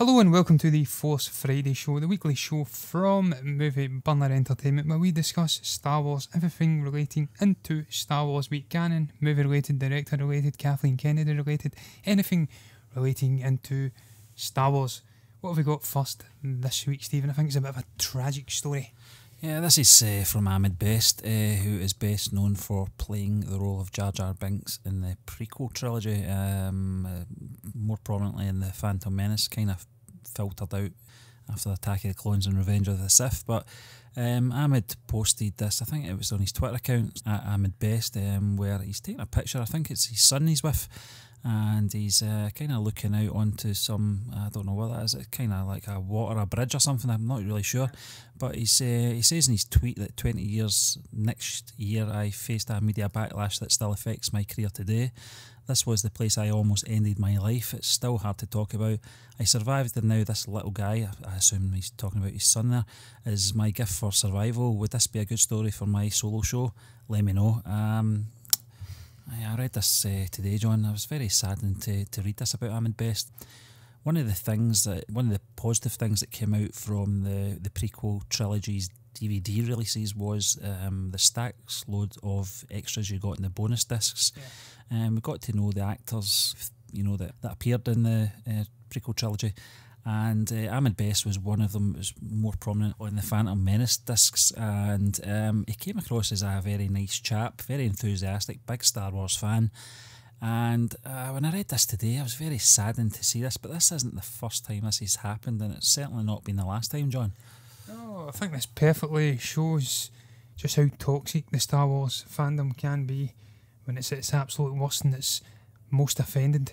Hello and welcome to the Force Friday show, the weekly show from Movie Burner Entertainment, where we discuss Star Wars, everything relating into Star Wars, be it canon, movie related, director related, Kathleen Kennedy related, anything relating into Star Wars. What have we got first this week, Stephen? I think it's a bit of a tragic story. Yeah, this is from Ahmed, who is best known for playing the role of Jar Jar Binks in the prequel trilogy, more prominently in the Phantom Menace, kind of filtered out after the Attack of the Clones and Revenge of the Sith. But Ahmed posted this, I think it was on his Twitter account, at Ahmed Best, where he's taking a picture, I think it's his son he's with, and he's kind of looking out onto some, I don't know what that is, it's kind of like a water, a bridge or something, I'm not really sure, but he says in his tweet that 20 years next year I faced a media backlash that still affects my career today. This was the place I almost ended my life. It's still hard to talk about. I survived, and now this little guy, I assume he's talking about his son there, is my gift for survival. Would this be a good story for my solo show? Let me know. I read this today, John. I was very saddened to read this about Ahmed Best. One of the positive things that came out from the prequel trilogy's DVD releases was the stacks load of extras you got in the bonus discs. We got to know the actors, that appeared in the prequel trilogy, and Ahmed Best was one of them. Was more prominent on the Phantom Menace discs, and he came across as a very nice chap, very enthusiastic, big Star Wars fan. And when I read this today, I was very saddened to see this, but this isn't the first time this has happened, and it's certainly not been the last time, John. Oh, I think this perfectly shows just how toxic the Star Wars fandom can be when it's at its absolute worst and it's most offended.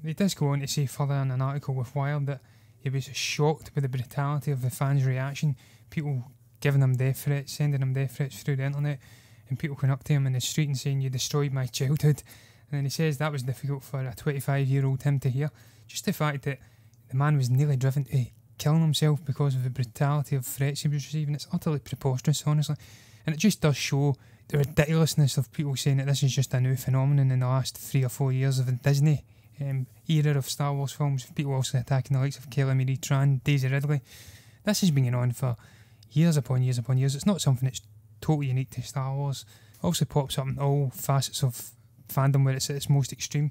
He does go on to say further in an article with Wired that he was shocked by the brutality of the fans' reaction, people giving him death threats, sending him death threats through the internet, and people coming up to him in the street and saying, "You destroyed my childhood." And then he says that was difficult for a 25-year-old him to hear. Just the fact that the man was nearly driven to killing himself because of the brutality of threats he was receiving, it's utterly preposterous, honestly. And it just does show the ridiculousness of people saying that this is just a new phenomenon in the last 3 or 4 years of the Disney era of Star Wars films. People also attacking the likes of Kelly Marie Tran, Daisy Ridley. This has been going on for years upon years upon years. It's not something that's totally unique to Star Wars. It also pops up in all facets of fandom where it's at its most extreme.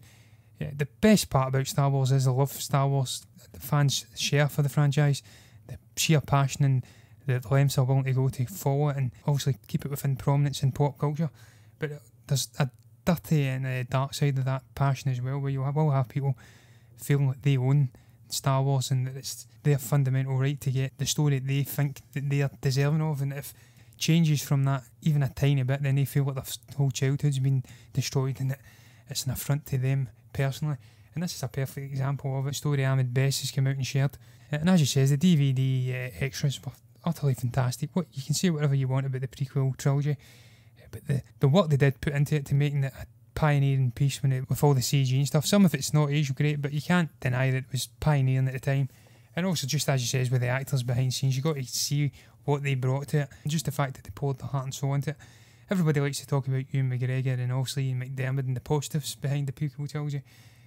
Yeah, the best part about Star Wars is the love for Star Wars the fans share for the franchise, the sheer passion and the lengths are willing to go to follow it and obviously keep it within prominence in pop culture. But there's a dirty and a dark side of that passion as well, where you will have people feeling like they own Star Wars and that it's their fundamental right to get the story they think that they are deserving of, and if it changes from that even a tiny bit, then they feel like their whole childhood's been destroyed and that it's an affront to them personally. And this is a perfect example of a story Ahmed Best has come out and shared. And as you says, the DVD extras were utterly fantastic. What you can say whatever you want about the prequel trilogy, but the work they did put into it to making it a pioneering piece with all the CG and stuff. Some of it's not aged great, but you can't deny that it was pioneering at the time. And also, just as you says, with the actors behind scenes, you got to see what they brought to it, and just the fact that they poured their heart and soul into it. Everybody likes to talk about Ewan McGregor and obviously Ian McDermott and the positives behind the prequel trilogy.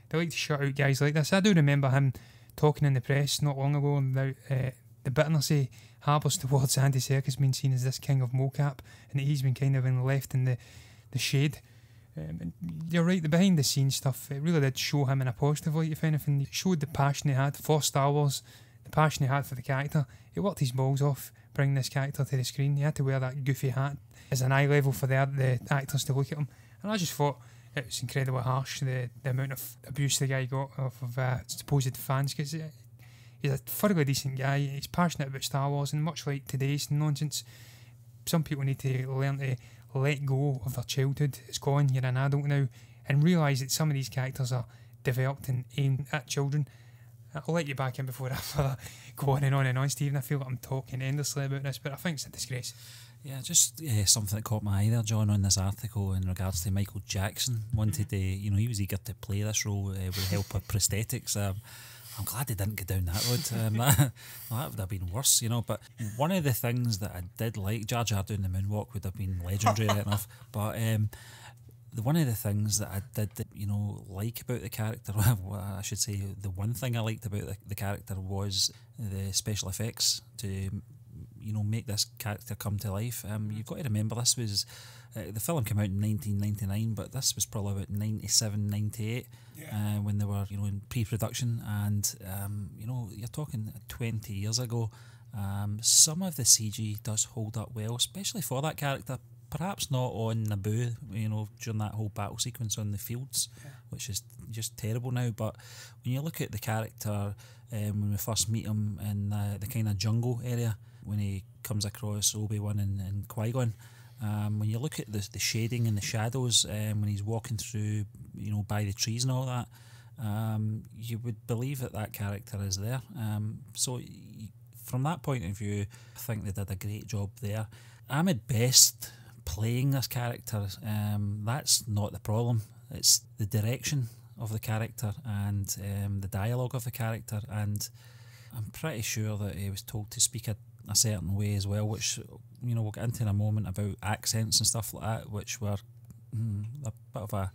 They like to shut out guys like this. I do remember him talking in the press not long ago about the bitterness he harbours towards Andy Serkis being seen as this king of mocap, and that he's been kind of left in the shade. And you're right, the behind the scenes stuff, it really did show him in a positive light, if anything. It showed the passion he had for Star Wars, the passion he had for the character. He worked his balls off bringing this character to the screen. He had to wear that goofy hat as an eye level for the actors to look at him. And I just thought it was incredibly harsh, the amount of abuse the guy got off of supposed fans, because he's a thoroughly decent guy. He's passionate about Star Wars, and much like today's nonsense, some people need to learn to let go of their childhood. It's gone, you're an adult now, and realise that some of these characters are developed and aimed at children. I'll let you back in before I go on and on and on, Stephen. I feel like I'm talking endlessly about this, but I think it's a disgrace. Yeah, just something that caught my eye there, John, on this article in regards to Michael Jackson. Wanted to, he was eager to play this role with the help of prosthetics. I'm glad they didn't go down that road. That would have been worse, But one of the things that I did like, Jar Jar doing the moonwalk would have been legendary enough. But One of the things that I did, like about the character, well, I should say the one thing I liked about the character was the special effects to, make this character come to life. You've got to remember this was, the film came out in 1999, but this was probably about 97, 98 when they were, in pre-production, and, you're talking 20 years ago. Some of the CG does hold up well, especially for that character. Perhaps not on Naboo, during that whole battle sequence on the fields, which is just terrible now. But when you look at the character, when we first meet him in the kind of jungle area, when he comes across Obi-Wan and Qui-Gon, when you look at the shading and the shadows, when he's walking through, by the trees and all that, you would believe that character is there. So from that point of view, I think they did a great job there. Ahmed Best playing this character, that's not the problem. It's the direction of the character and the dialogue of the character, and I'm pretty sure that he was told to speak a certain way as well, which we'll get into in a moment about accents and stuff like that, which were a bit of a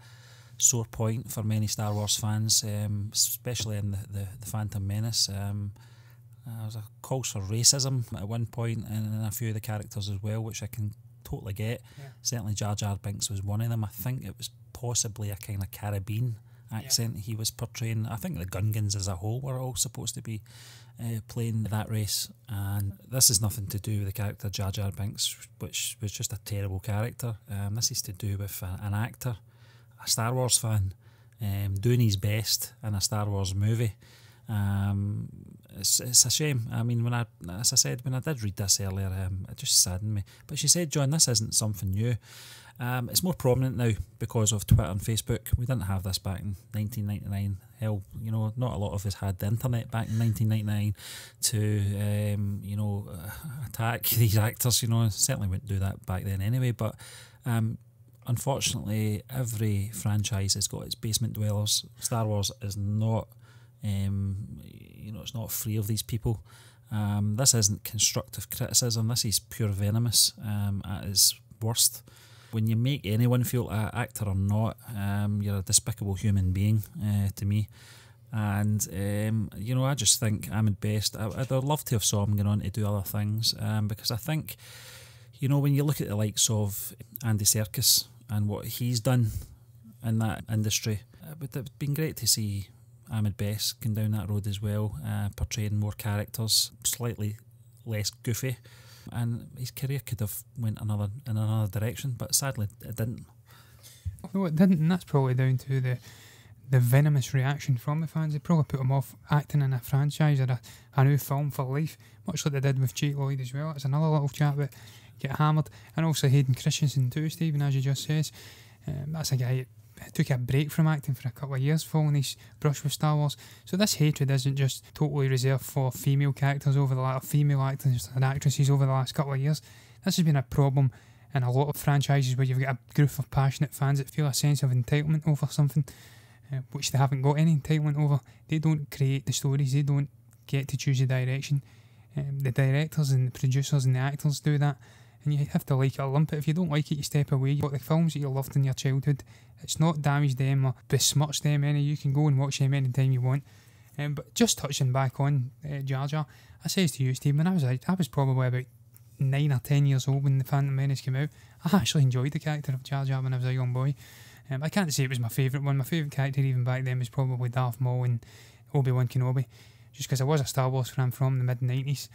sore point for many Star Wars fans, especially in the Phantom Menace. There was a calls for racism at one point in a few of the characters as well, which I can totally get. Certainly Jar Jar Binks was one of them. I think it was possibly a kind of Caribbean accent he was portraying. I think the Gungans as a whole were all supposed to be playing that race, and this is nothing to do with the character Jar Jar Binks, which was just a terrible character. This is to do with an actor, a Star Wars fan, doing his best in a Star Wars movie. It's a shame. I mean, as I said, when I did read this earlier, it just saddened me. But she said, John, this isn't something new. It's more prominent now because of Twitter and Facebook. We didn't have this back in 1999. Hell, not a lot of us had the internet back in 1999 to, attack these actors. Certainly wouldn't do that back then anyway. But unfortunately, every franchise has got its basement dwellers. Star Wars is not. It's not free of these people. This isn't constructive criticism. This is pure venomous at its worst. When you make anyone feel actor or not, you're a despicable human being to me. And I just think Ahmed Best, I'd love to have saw him going on to do other things, because I think when you look at the likes of Andy Serkis and what he's done in that industry, it would have been great to see Ahmed Best going down that road as well, portraying more characters, slightly less goofy, and his career could have went in another direction, but sadly it didn't. No, it didn't, and that's probably down to the venomous reaction from the fans. They probably put him off acting in a franchise or a new film for life, much like they did with Jake Lloyd as well. It's another little chat about get hammered, and also Hayden Christensen too, Stephen, as you just says. That's a guy who took a break from acting for a couple of years following his brush with Star Wars. So this hatred isn't just totally reserved for female characters female actors and actresses over the last couple of years. This has been a problem in a lot of franchises where you've got a group of passionate fans that feel a sense of entitlement over something, which they haven't got any entitlement over. They don't create the stories, they don't get to choose the direction. The directors and the producers and the actors do that, and you have to like it or lump it. If you don't like it, you step away. You've got the films that you loved in your childhood. It's not damaged them or besmirched them any. You can go and watch them anytime you want. But just touching back on Jar Jar, I says to you, Steve, when I was probably about 9 or 10 years old when The Phantom Menace came out. I actually enjoyed the character of Jar Jar when I was a young boy. I can't say it was my favourite one. My favourite character even back then was probably Darth Maul and Obi-Wan Kenobi, just because I was a Star Wars fan from the mid-90s.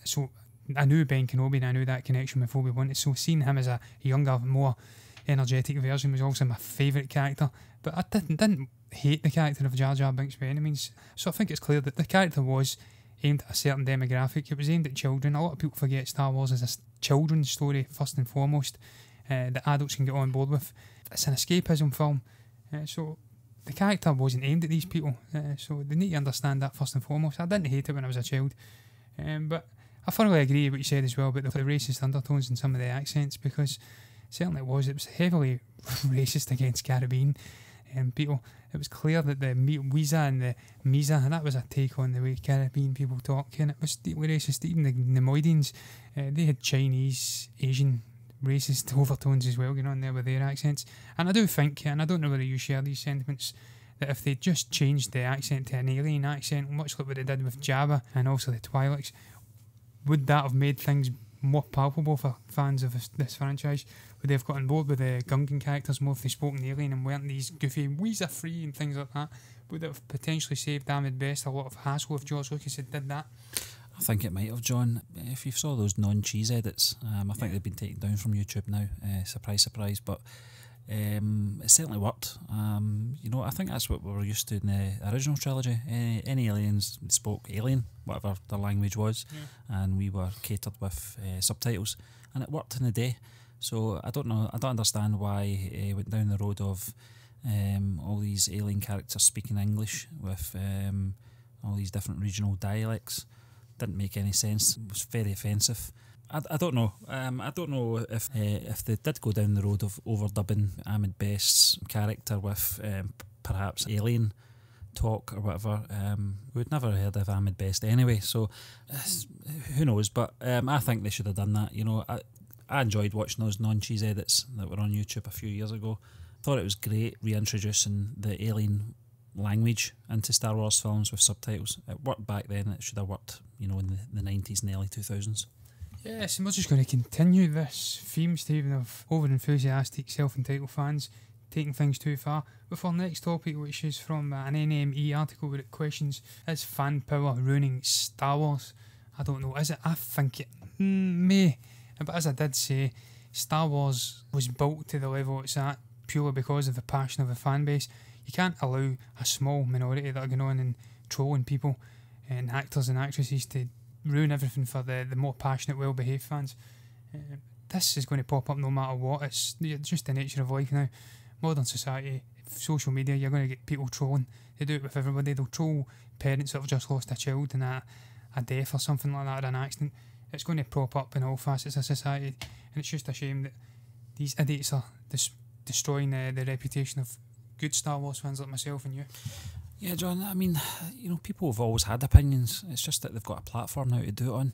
So I knew Ben Kenobi and I knew that connection with Obi-Wan. So seeing him as a younger, more energetic version was also my favourite character. But I didn't hate the character of Jar Jar Binks by any means. So I think it's clear that the character was aimed at a certain demographic. It was aimed at children. A lot of people forget Star Wars as a children's story first and foremost, that adults can get on board with. It's an escapism film, so the character wasn't aimed at these people, so they need to understand that first and foremost. I didn't hate it when I was a child, but I thoroughly agree with what you said as well about the racist undertones in some of the accents, because certainly it was heavily racist against Caribbean people. It was clear that the Weezer and the Misa, and that was a take on the way Caribbean people talk, and it was deeply racist. Even the Nemoidians, they had Chinese, Asian racist overtones as well, in there with their accents. And I do think, and I don't know whether you share these sentiments, that if they just changed the accent to an alien accent, much like what they did with Jabba and also the Twi'leks, would that have made things more palpable for fans of this franchise? Would they have got on board with the Gungan characters more if they spoke in alien and weren't these goofy "we's are free" and things like that? Would it have potentially saved Ahmed Best a lot of hassle if George Lucas had did that? I think it might have, John. If you saw those non-cheese edits, I think they've been taken down from YouTube now. Surprise, surprise. But it certainly worked. I think that's what we were used to in the original trilogy. Any aliens spoke alien, whatever their language was, and we were catered with subtitles, and it worked in the day. So I don't know. I don't understand why it went down the road of all these alien characters speaking English with all these different regional dialects. Didn't make any sense. It was very offensive. I don't know. I don't know if they did go down the road of overdubbing Ahmed Best's character with perhaps alien talk or whatever. We'd never heard of Ahmed Best anyway, so who knows? But I think they should have done that. I enjoyed watching those non-cheese edits that were on YouTube a few years ago. Thought it was great reintroducing the alien language into Star Wars films with subtitles. It worked back then. It should have worked, in the 90s and early 2000s. Yes, and we're just going to continue this theme, Stephen, of over-enthusiastic, self-entitled fans taking things too far, with our next topic, which is from an NME article where it questions, is fan power ruining Star Wars? I don't know, is it? I think it may. But as I did say, Star Wars was built to the level it's at purely because of the passion of the fan base. You can't allow a small minority that are going on and trolling people and actors and actresses to ruin everything for the more passionate, well-behaved fans. This is going to pop up no matter what. It's just the nature of life now. Modern society, social media, you're going to get people trolling. They do it with everybody. They'll troll parents that have just lost a child in a death or something like that, or an accident. It's going to prop up in all facets of society, and it's just a shame that these idiots are destroying the reputation of good Star Wars fans like myself and you. Yeah, John, I mean, people have always had opinions. It's just that they've got a platform now to do it on,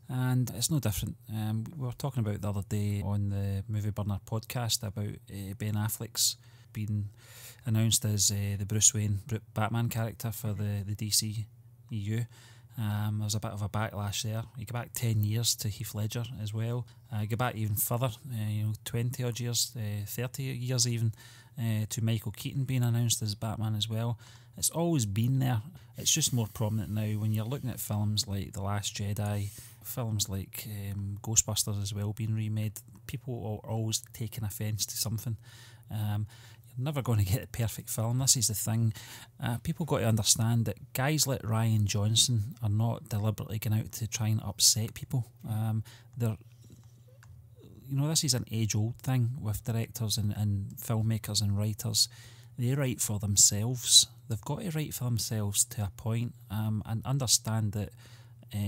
and it's no different. We were talking about the other day on the Movie Burner podcast about Ben Affleck's being announced as the Bruce Wayne Batman character for the DC EU. There was a bit of a backlash there. You go back 10 years to Heath Ledger as well. Go back even further, 20 odd years, 30 years even, to Michael Keaton being announced as Batman as well. It's always been there. It's just more prominent now when you're looking at films like The Last Jedi, films like Ghostbusters as well being remade. People are always taking offence to something. You're never going to get a perfect film. This is the thing. People got to understand that guys like Rian Johnson are not deliberately going out to try and upset people. This is an age-old thing with directors and filmmakers and writers. They write for themselves. They've got to write for themselves to a point, and understand that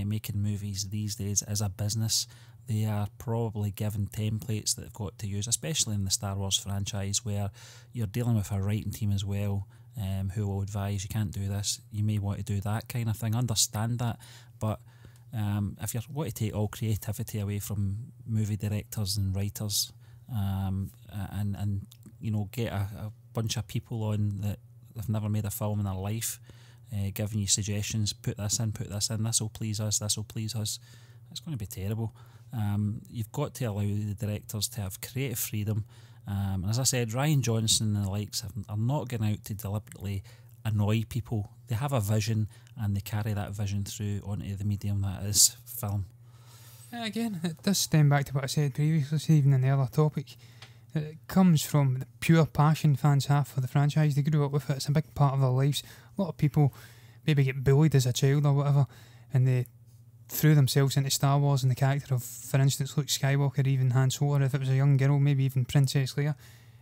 making movies these days is a business. They are probably given templates that they've got to use, especially in the Star Wars franchise, where you're dealing with a writing team as well, who will advise you can't do this, you may want to do that kind of thing. Understand that, but if you want to take all creativity away from movie directors and writers, and get a bunch of people on that have never made a film in their life, giving you suggestions, put this in, this will please us, it's going to be terrible. You've got to allow the directors to have creative freedom. And as I said, Rian Johnson and the likes are not going out to deliberately annoy people. They have a vision and they carry that vision through onto the medium that is film. Again, it does stem back to what I said previously, even in the other topic. It comes from the pure passion fans have for the franchise. They grew up with it. It's a big part of their lives. A lot of people maybe get bullied as a child or whatever, and they threw themselves into Star Wars and the character of, for instance, Luke Skywalker, even Han Solo, if it was a young girl, maybe even Princess Leia,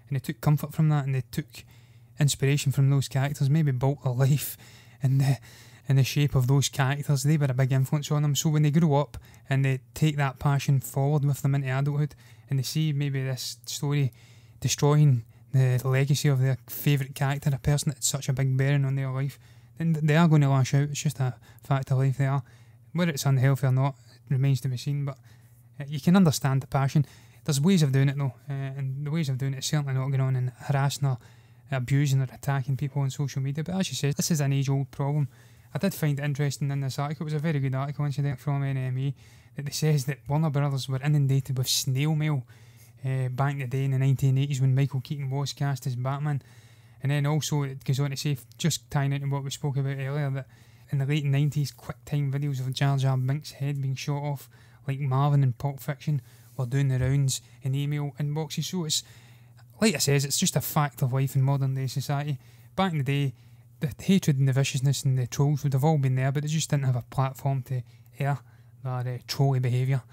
and they took comfort from that and they took inspiration from those characters, maybe built their life in the shape of those characters. They were a big influence on them. So when they grow up and they take that passion forward with them into adulthood, and they see maybe this story destroying the legacy of their favourite character, a person that's such a big bearing on their life, then they are going to lash out. It's just a fact of life. They are. Whether it's unhealthy or not remains to be seen, but you can understand the passion. There's ways of doing it though, and the ways of doing it is certainly not going on and harassing or abusing or attacking people on social media. But as you said, this is an age-old problem. I did find it interesting in this article. It was a very good article, incident from NME, that it says that Warner Brothers were inundated with snail mail back in the day in the 1980s when Michael Keaton was cast as Batman. And then also it goes on to say, just tying into what we spoke about earlier, that in the late 90s, quick-time videos of Jar Jar Binks' head being shot off, like Marvin in Pulp Fiction, were doing the rounds in email inboxes. So it's, like I says, it's just a fact of life in modern day society. Back in the day, the hatred and the viciousness and the trolls would have all been there, but they just didn't have a platform to air their trolly behaviour.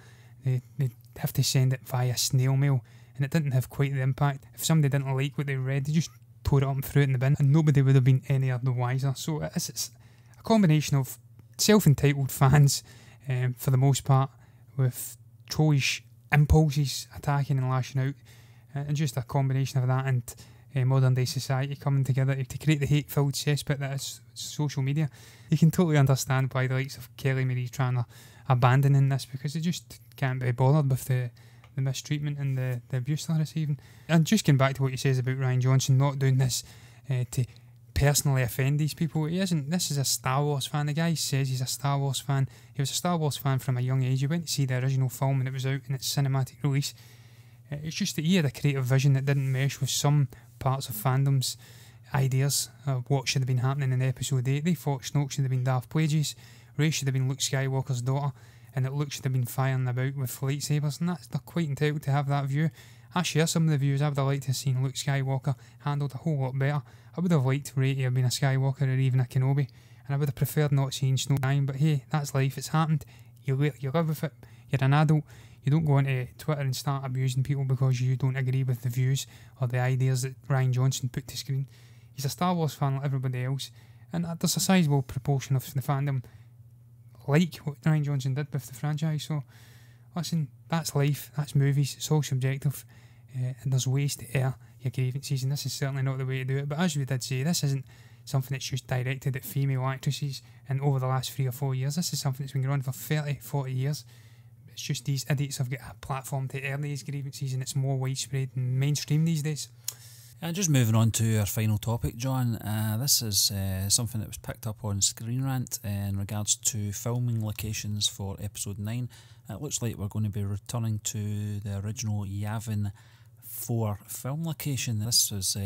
They'd have to send it via snail mail, and it didn't have quite the impact. If somebody didn't like what they read, they just tore it up and threw it in the bin, and nobody would have been any of the wiser. So it's a combination of self-entitled fans, for the most part, with trollish impulses attacking and lashing out, and just a combination of that and modern day society coming together to create the hate-filled cesspit that is social media. You can totally understand why the likes of Kelly Marie trying to abandoning this, because they just can't be bothered with the mistreatment and the abuse they're receiving. And just getting back to what he says about Rian Johnson not doing this to personally offend these people. He isn't. This is a Star Wars fan. The guy says he's a Star Wars fan. He was a Star Wars fan from a young age. He went to see the original film when it was out in its cinematic release. It's just that he had a creative vision that didn't mesh with some parts of fandom's ideas of what should have been happening in episode 8. They thought Snoke should have been Darth Plagueis, Rey should have been Luke Skywalker's daughter, and that Luke should have been firing about with lightsabers, and they're quite entitled to have that view. I share some of the views. I would have liked to have seen Luke Skywalker handled a whole lot better. I would have liked Rey to have been a Skywalker or even a Kenobi, and I would have preferred not seeing Snoke dying, but hey, that's life, it's happened. You live with it, you're an adult. You don't go onto Twitter and start abusing people because you don't agree with the views or the ideas that Rian Johnson put to screen. He's a Star Wars fan like everybody else, and there's a sizable proportion of the fandom like what Rian Johnson did with the franchise. So listen, that's life, that's movies, it's all subjective, and there's ways to air your grievances, and this is certainly not the way to do it. But as we did say, this isn't something that's just directed at female actresses and over the last 3 or 4 years. This is something that's been going on for 30, 40 years. It's just these idiots have got a platform to air these grievances, and it's more widespread and mainstream these days. And just moving on to our final topic, John. This is something that was picked up on Screen Rant in regards to filming locations for episode 9. It looks like we're going to be returning to the original Yavin 4 film location. This was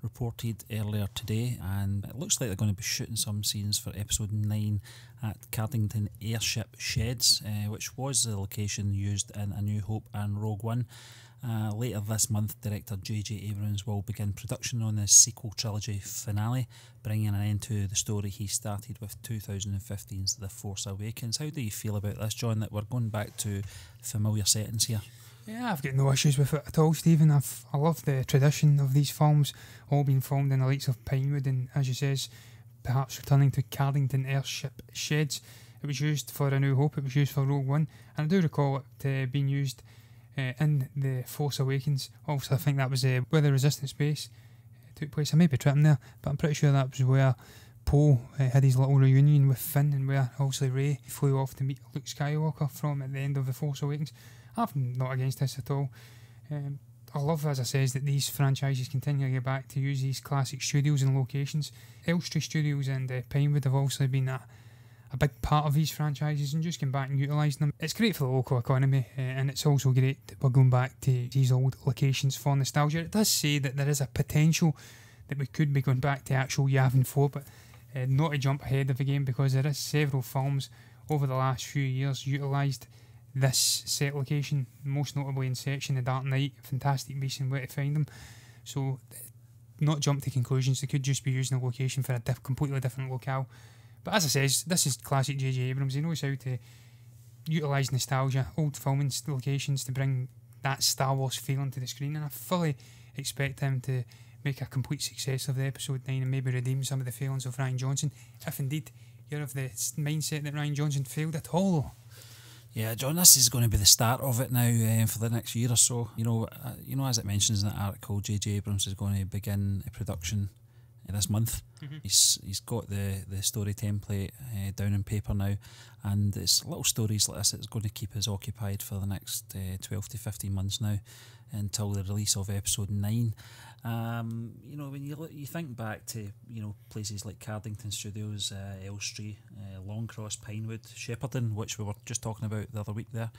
reported earlier today, and it looks like they're going to be shooting some scenes for episode 9 at Cardington Airship Sheds, which was the location used in A New Hope and Rogue One. Later this month, director J.J. Abrams will begin production on the sequel trilogy finale, bringing an end to the story he started with 2015's The Force Awakens. How do you feel about this, John, that we're going back to familiar settings here? Yeah, I've got no issues with it at all, Stephen. I love the tradition of these films all being filmed in the likes of Pinewood, and as you says, perhaps returning to Cardington Airship Sheds. It was used for A New Hope, it was used for Rogue One, and I do recall it being used in The Force Awakens. Also, I think that was where the Resistance base took place. I may be tripping there, but I'm pretty sure that was where Poe had his little reunion with Finn, and where obviously Rey flew off to meet Luke Skywalker from at the end of The Force Awakens. I'm not against this at all. I love, as I says, that these franchises continue to get back to use these classic studios and locations. Elstree Studios and Pinewood have obviously been a big part of these franchises, and just going back and utilising them. It's great for the local economy, and it's also great that we're going back to these old locations for nostalgia. It does say that there is a potential that we could be going back to actual Yavin 4, but not to jump ahead of the game, because there is several films over the last few years utilised this set location, most notably Inception, The Dark Knight, Fantastic Beasts and Where to Find Them. So not jump to conclusions, they could just be using a location for a completely different locale. But as I says, this is classic J.J. Abrams. He knows how to utilise nostalgia, old filming locations, to bring that Star Wars feeling to the screen, and I fully expect him to make a complete success of the episode 9 and maybe redeem some of the failings of Rian Johnson, if indeed you're of the mindset that Rian Johnson failed at all. Yeah, John, this is going to be the start of it now for the next year or so. You know, as it mentions in that article, J.J. Abrams is going to begin production this month. He's got the story template down on paper now, and it's little stories like this that's going to keep us occupied for the next 12 to 15 months now, until the release of episode 9. You know, when you think back to, you know, places like Cardington Studios, Elstree, Longcross, Pinewood, Shepperton, which we were just talking about the other week there,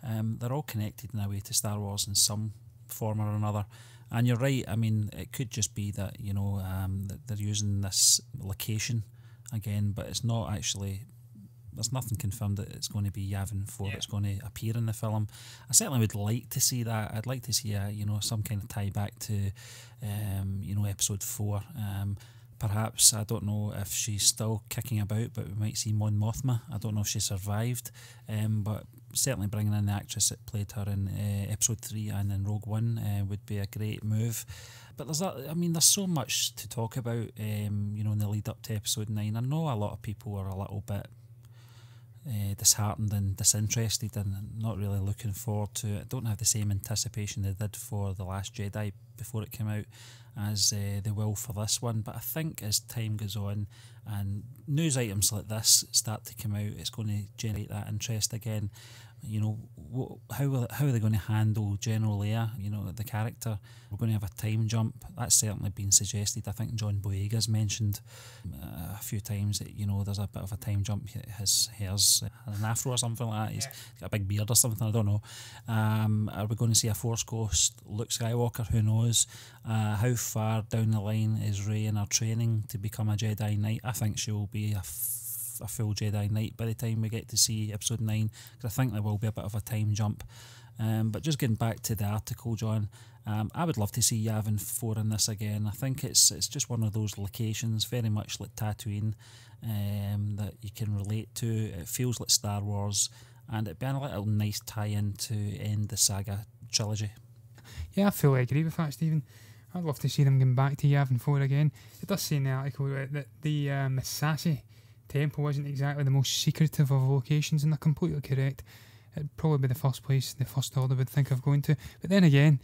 they're all connected in a way to Star Wars in some form or another. And you're right, I mean, it could just be that, you know, that they're using this location again, but it's not actually, there's nothing confirmed that it's going to be Yavin 4 that's going to appear in the film. I certainly would like to see that. I'd like to see you know, some kind of tie back to you know, episode 4. Perhaps, I don't know if she's still kicking about, but we might see Mon Mothma. I don't know if she survived, but certainly bringing in the actress that played her in episode 3 and in Rogue One would be a great move. But there's so much to talk about, you know, in the lead up to episode 9. I know a lot of people are a little bit disheartened and disinterested and not really looking forward to it. Don't have the same anticipation they did for The Last Jedi before it came out as they will for this one. But I think as time goes on and news items like this start to come out, it's going to generate that interest again. You know, how are they going to handle General Leia, you know, the character? We're going to have a time jump. That's certainly been suggested. I think John Boyega's mentioned a few times that, you know, there's a bit of a time jump. His hair's an afro or something like that. He's got a big beard or something, I don't know. Are we going to see a Force ghost Luke Skywalker? Who knows? How far down the line is Rey in her training to become a Jedi Knight? I think she will be a full Jedi Knight by the time we get to see episode 9, because I think there will be a bit of a time jump. But just getting back to the article, John, I would love to see Yavin 4 in this again. I think it's just one of those locations, very much like Tatooine, that you can relate to. It feels like Star Wars, and it'd be a little nice tie-in to end the saga trilogy. Yeah, I fully agree with that, Stephen. I'd love to see them going back to Yavin 4 again. It does say in the article that the Misasi Temple isn't exactly the most secretive of locations, and they're completely correct. It'd probably be the first place the First Order would think of going to. But then again,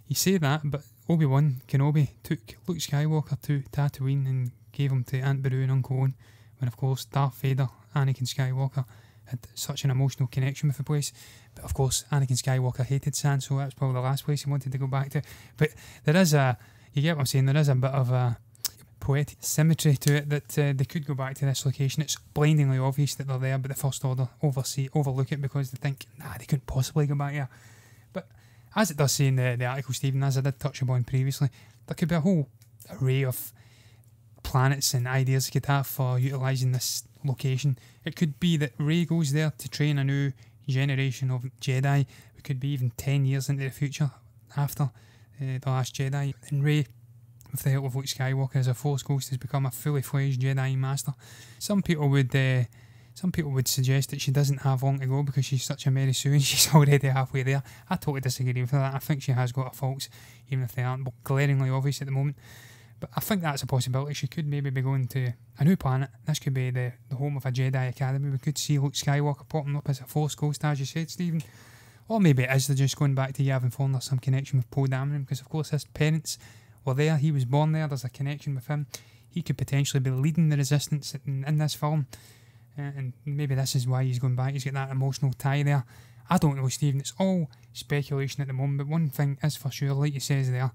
you say that, but Obi-Wan Kenobi took Luke Skywalker to Tatooine and gave him to Aunt Beru and Uncle Owen, when of course Darth Vader, Anakin Skywalker, had such an emotional connection with the place. But of course Anakin Skywalker hated sand, so that's probably the last place he wanted to go back to. But there is you get what I'm saying, there is a bit of a poetic symmetry to it that they could go back to this location. It's blindingly obvious that they're there, but the First Order overlook it because they think, nah, they couldn't possibly go back here. But as it does say in the article, Stephen, as I did touch upon previously, there could be a whole array of planets and ideas you could have for utilising this location. It could be that Rey goes there to train a new generation of Jedi. It could be even 10 years into the future after The Last Jedi, and Rey, with the help of Luke Skywalker as a Force ghost, has become a fully fledged Jedi Master. Some people would suggest that she doesn't have long to go because she's such a Mary Sue and she's already halfway there. I totally disagree with that. I think she has got her faults, even if they aren't glaringly obvious at the moment. But I think that's a possibility. She could maybe be going to a new planet. This could be the home of a Jedi Academy. We could see Luke Skywalker popping up as a Force ghost, as you said, Stephen. Or maybe it is they're just going back to Yavin 4 and there's some connection with Poe Dameron, because of course his parents were there. He was born there. There's a connection with him. He could potentially be leading the resistance in this film. And maybe this is why he's going back. He's got that emotional tie there. I don't know, Stephen. It's all speculation at the moment. But one thing is for sure, like you says there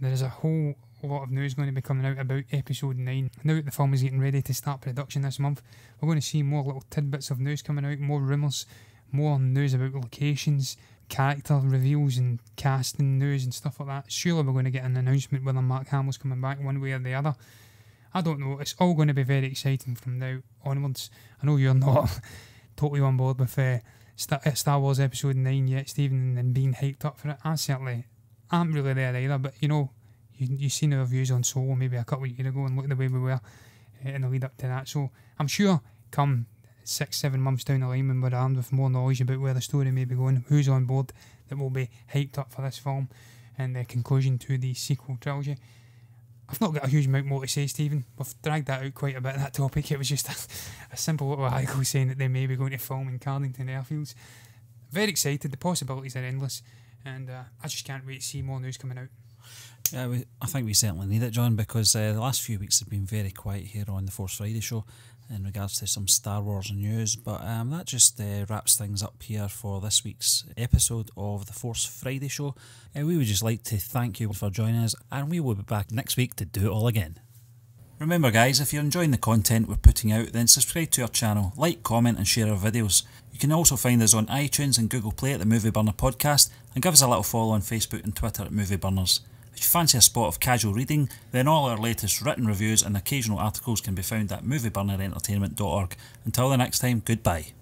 is a whole lot of news going to be coming out about episode 9. Now that the film is getting ready to start production this month, we're going to see more little tidbits of news coming out, more rumours, more news about locations, character reveals and casting news and stuff like that. Surely we're going to get an announcement whether Mark Hamill's coming back one way or the other. I don't know. It's all going to be very exciting from now onwards. I know you're not totally on board with Star Wars Episode 9 yet, Stephen, and being hyped up for it. I certainly aren't really there either, but you know, you've seen our views on Solo maybe a couple of years ago and look at the way we were in the lead up to that. So I'm sure come 6-7 months down the line when we're armed with more knowledge about where the story may be going, who's on board, that will be hyped up for this film and the conclusion to the sequel trilogy. I've not got a huge amount more to say, Stephen. We've dragged that out quite a bit, that topic. It was just a simple little article saying that they may be going to film in Cardington Airfields. Very excited. The possibilities are endless, and I just can't wait to see more news coming out. Yeah, I think we certainly need it, John, because the last few weeks have been very quiet here on the Force Friday show in regards to some Star Wars news, but that just wraps things up here for this week's episode of the Force Friday show. We would just like to thank you for joining us, and we will be back next week to do it all again. Remember guys, if you're enjoying the content we're putting out, then subscribe to our channel, like, comment and share our videos. You can also find us on iTunes and Google Play at the Movie Burner Podcast, and give us a little follow on Facebook and Twitter at Movie Burners. If you fancy a spot of casual reading, then all our latest written reviews and occasional articles can be found at movieburnerentertainment.org. Until the next time, goodbye.